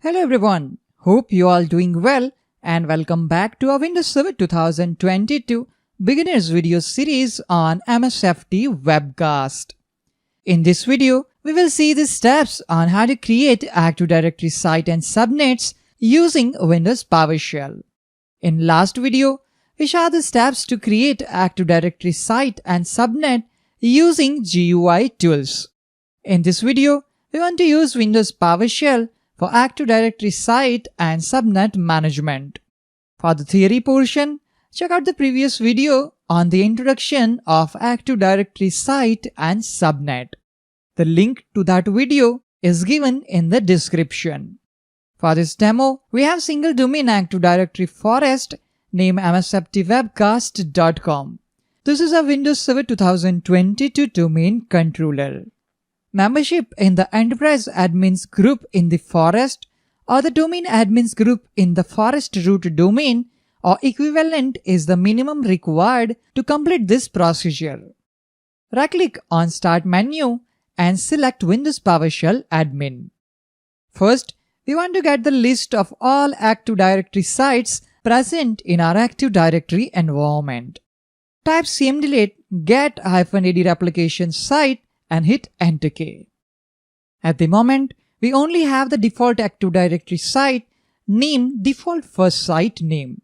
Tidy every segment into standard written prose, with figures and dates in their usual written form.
Hello everyone, hope you all doing well and welcome back to our Windows Server 2022 Beginners video series on MSFT Webcast. In this video, we will see the steps on how to create Active Directory site and subnets using Windows PowerShell. In last video, we saw the steps to create Active Directory site and subnet using GUI tools. In this video, we want to use Windows PowerShell for Active Directory site and subnet management. For the theory portion, check out the previous video on the introduction of Active Directory site and subnet. The link to that video is given in the description. For this demo, we have single domain Active Directory forest named msftwebcast.com. This is a Windows Server 2022 domain controller. Membership in the Enterprise Admins group in the forest or the Domain Admins group in the forest root domain or equivalent is the minimum required to complete this procedure. Right-click on Start menu and select Windows PowerShell Admin. First, we want to get the list of all Active Directory sites present in our Active Directory environment. Type cmdelete get-ed replication site and hit Enter key. At the moment, we only have the default Active Directory site named default first site name.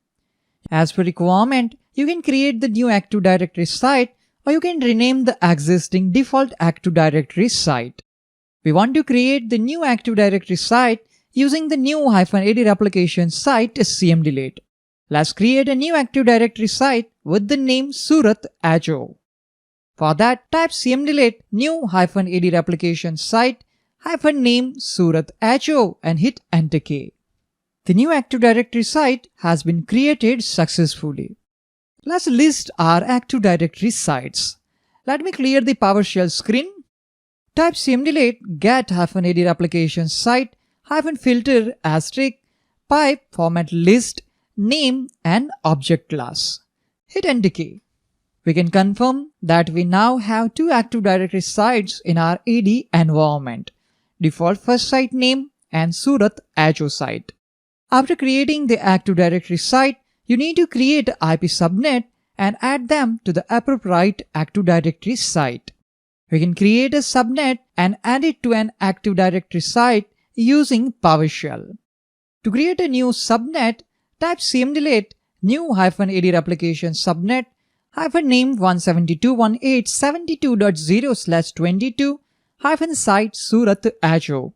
As per requirement, you can create the new Active Directory site or you can rename the existing default Active Directory site. We want to create the new Active Directory site using the new -ed replication site cmdelete. Let's create a new Active Directory site with the name Surat Ajo. For that, type cmdelete new -ed replication site -name Surat Ajo and hit Enter key. The new Active Directory site has been created successfully. Let's list our Active Directory sites. Let me clear the PowerShell screen. Type cmdelete get-ed replication site -filter asterisk pipe format list name and object class. Hit Enter key. We can confirm that we now have two Active Directory sites in our AD environment, default first site name and Surat Ajo site. After creating the Active Directory site, you need to create an IP subnet and add them to the appropriate Active Directory site. We can create a subnet and add it to an Active Directory site using PowerShell. To create a new subnet, type cmdelete new -ed replication subnet -name 172.168.72.0/22 -site Surat Ajo.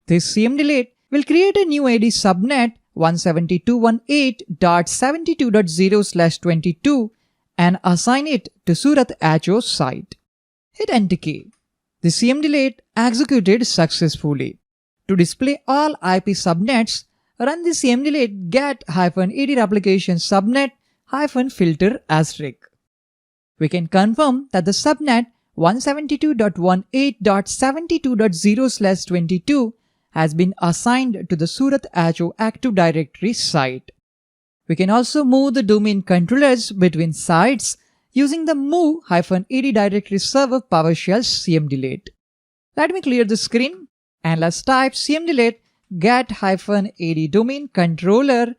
This cmdelete will create a new AD subnet 172.168.72.0/22 and assign it to Surat Ajo site. Hit Enter key. The cmdelete executed successfully. To display all IP subnets, run the cmdelete get-ed replication subnet -filter asterisk. We can confirm that the subnet 172.18.72.0/22 has been assigned to the Surat Ajo Active Directory site. We can also move the domain controllers between sites using the move-ed directory server PowerShell cmdelete. Let me clear the screen and let's type cmdelete get-ed domain controller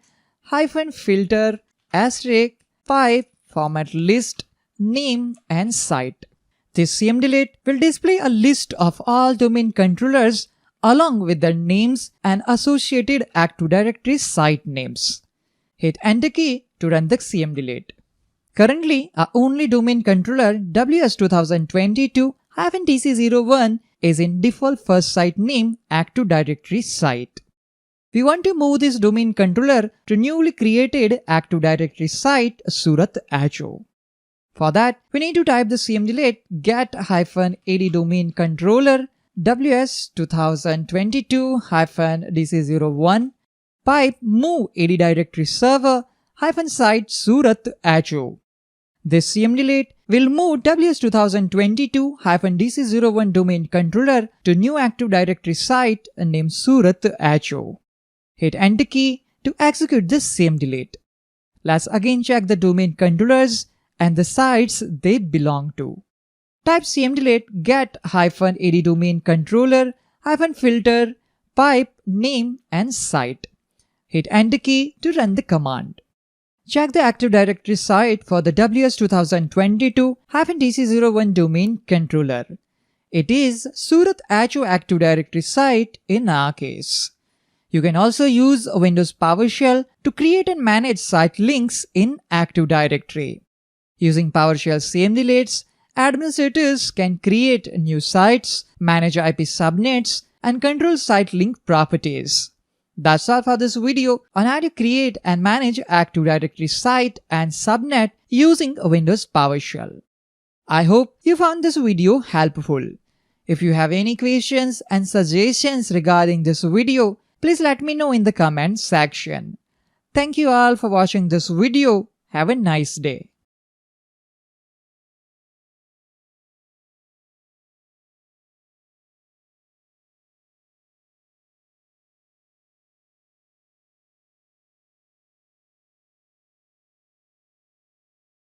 -filter asterisk pipe format list name and site. This cmdelete will display a list of all domain controllers along with their names and associated Active Directory site names. Hit Enter key to run the cmdelete. Currently, our only domain controller WS2022-TC01 is in default first site name Active Directory site. We want to move this domain controller to newly created Active Directory site Surat Ajo. For that, we need to type the cmdelete get-ed domain controller WS2022-DC01 pipe move AD directory server -site Surat Ajo. This cmdelete will move WS2022-DC01 domain controller to new Active Directory site named Surat Ajo. Hit Enter key to execute this cmdelete. Let's again check the domain controllers and the sites they belong to. Type cmdelete get-ed domain controller -filter pipe name and site. Hit Enter key to run the command. Check the Active Directory site for the WS 2022-DC01 domain controller. It is Surat HO Active Directory site in our case. You can also use Windows PowerShell to create and manage site links in Active Directory. Using PowerShell cmdlets, administrators can create new sites, manage IP subnets, and control site link properties. That's all for this video on how to create and manage Active Directory site and subnet using Windows PowerShell. I hope you found this video helpful. If you have any questions and suggestions regarding this video, please let me know in the comment section. Thank you all for watching this video. Have a nice day.